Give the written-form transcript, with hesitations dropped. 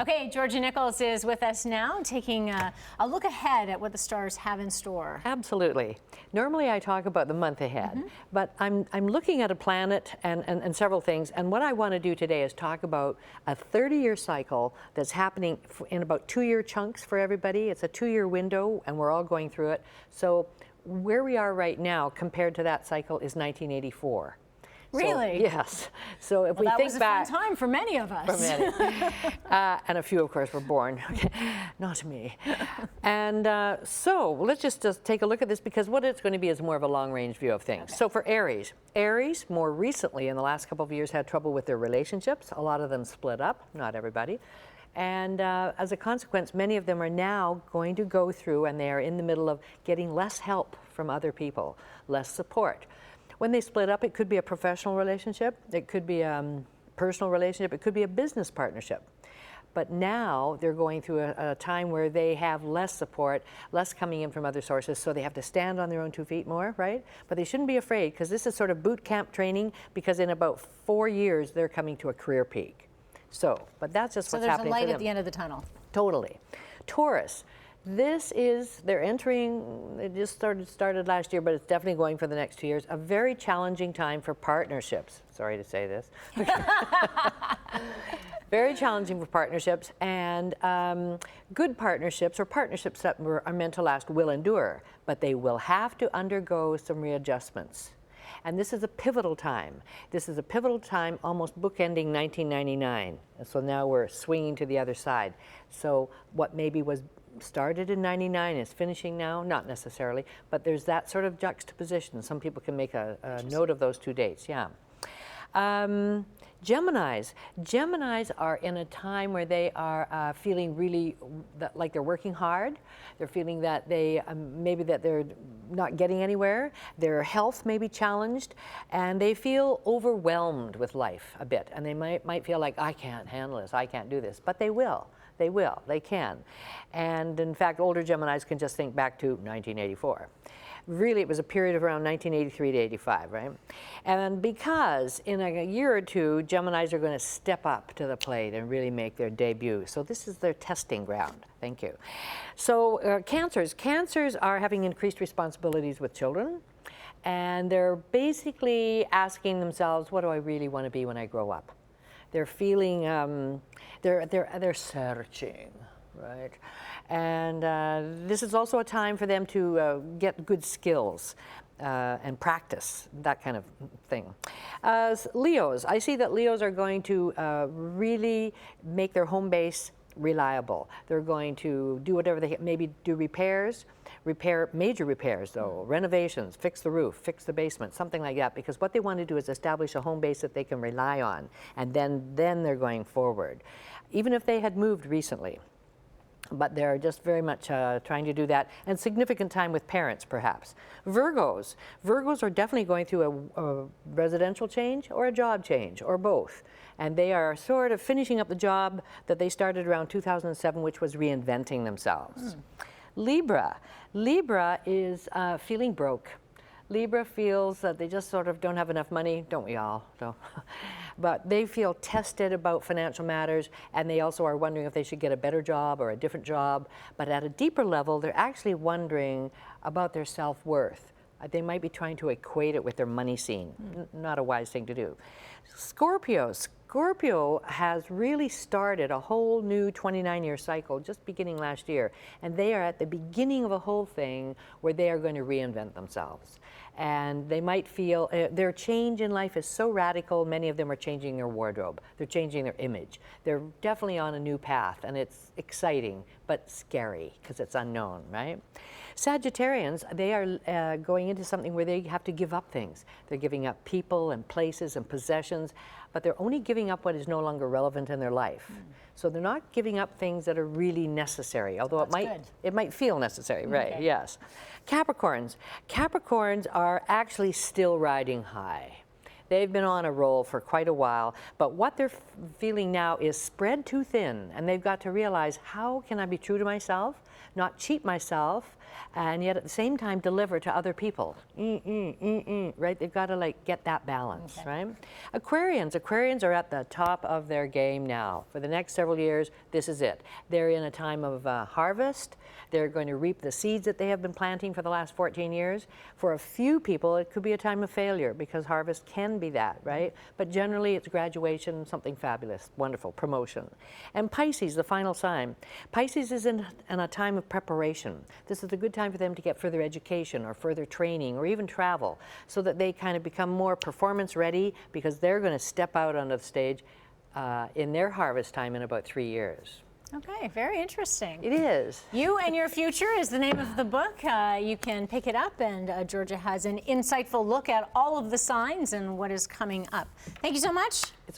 Okay, Georgia Nicols is with us now, taking a look ahead at what the stars have in store. Absolutely. Normally I talk about the month ahead, but I'm looking at a planet and several things, and what I want to do today is talk about a 30-year cycle that's happening in about 2-year chunks for everybody. It's a 2-year window, and we're all going through it. So where we are right now compared to that cycle is 1984. Really? So, yes. So if we that think was a back, fun time for many of us. for many. And a few, of course, were born. Not me. And so let's just take a look at this, because what it's going to be is more of a long-range view of things. Okay. So for Aries, more recently in the last couple of years had trouble with their relationships. A lot of them split up, not everybody. And as a consequence, many of them are now going to go through, and they are in the middle of getting less help from other people, less support. When they split up, it could be a professional relationship, it could be a personal relationship, it could be a business partnership. But now they're going through a time where they have less support, less coming in from other sources, so they have to stand on their own 2 feet more, right? But they shouldn't be afraid, because this is sort of boot camp training, because in about 4 years, they're coming to a career peak. So, but that's just what's happening for them. So there's a light at the end of the tunnel. Totally. Taurus. They're entering, it just started last year, but it's definitely going for the next 2 years, a very challenging time for partnerships. Sorry to say this. Very challenging for partnerships, and good partnerships, or partnerships that are meant to last, will endure, but they will have to undergo some readjustments. And this is a pivotal time. This is a pivotal time, almost bookending 1999. And so now we're swinging to the other side. So what maybe was started in 99 is finishing now, not necessarily, but there's that sort of juxtaposition. Some people can make a note of those 2 dates, yeah. Geminis are in a time where they are feeling really like they're working hard. They're feeling that they maybe that they're not getting anywhere. Their health may be challenged, and they feel overwhelmed with life a bit. And they might feel like, I can't handle this, I can't do this, but they will. They can. And in fact, older Geminis can just think back to 1984. Really, it was a period of around 1983 to 85, right? And because in a year or two, Geminis are going to step up to the plate and really make their debut. So this is their testing ground. Thank you. So Cancers are having increased responsibilities with children, and they're basically asking themselves, what do I really want to be when I grow up? They're feeling, they're searching, right? And this is also a time for them to get good skills and practice, that kind of thing. Leos, I see that Leos are going to really make their home base reliable. They're going to do whatever they maybe do major repairs though, renovations, fix the roof, fix the basement, something like that, because what they want to do is establish a home base that they can rely on, and then they're going forward. Even if they had moved recently, but they're just very much trying to do that, and significant time with parents, perhaps. Virgos are definitely going through a residential change or a job change, or both. And they are sort of finishing up the job that they started around 2007, which was reinventing themselves. Libra is feeling broke. Libra feels that they just sort of don't have enough money, don't we all? So, but they feel tested about financial matters, and they also are wondering if they should get a better job or a different job. But at a deeper level, they're actually wondering about their self-worth. They might be trying to equate it with their money scene. Not a wise thing to do. Scorpio has really started a whole new 29-year cycle just beginning last year, and they are at the beginning of a whole thing where they are going to reinvent themselves. And they might feel their change in life is so radical, many of them are changing their wardrobe, they're changing their image. They're definitely on a new path, and it's exciting but scary because it's unknown, right? Sagittarians, they are going into something where they have to give up things. They're giving up people and places and possessions, but they're only giving up what is no longer relevant in their life. So they're not giving up things that are really necessary, although it might feel necessary, right? Okay. Yes. Capricorns are actually still riding high. They've been on a roll for quite a while, but what they're feeling now is spread too thin, and they've got to realize, how can I be true to myself, not cheat myself, and yet at the same time deliver to other people? Right? They've got to like get that balance, right? Aquarians are at the top of their game now. For the next several years, this is it. They're in a time of harvest. They're going to reap the seeds that they have been planting for the last 14 years. For a few people, it could be a time of failure, because harvest can be that, right? But generally, it's graduation, something fabulous, wonderful, promotion. And Pisces, the final sign. Pisces is in a time of preparation. This is a good time for them to get further education or further training or even travel, so that they kind of become more performance ready, because they're going to step out onto the stage in their harvest time in about 3 years. Okay, very interesting. It is. You and Your Future is the name of the book. You can pick it up, and Georgia has an insightful look at all of the signs and what is coming up. Thank you so much.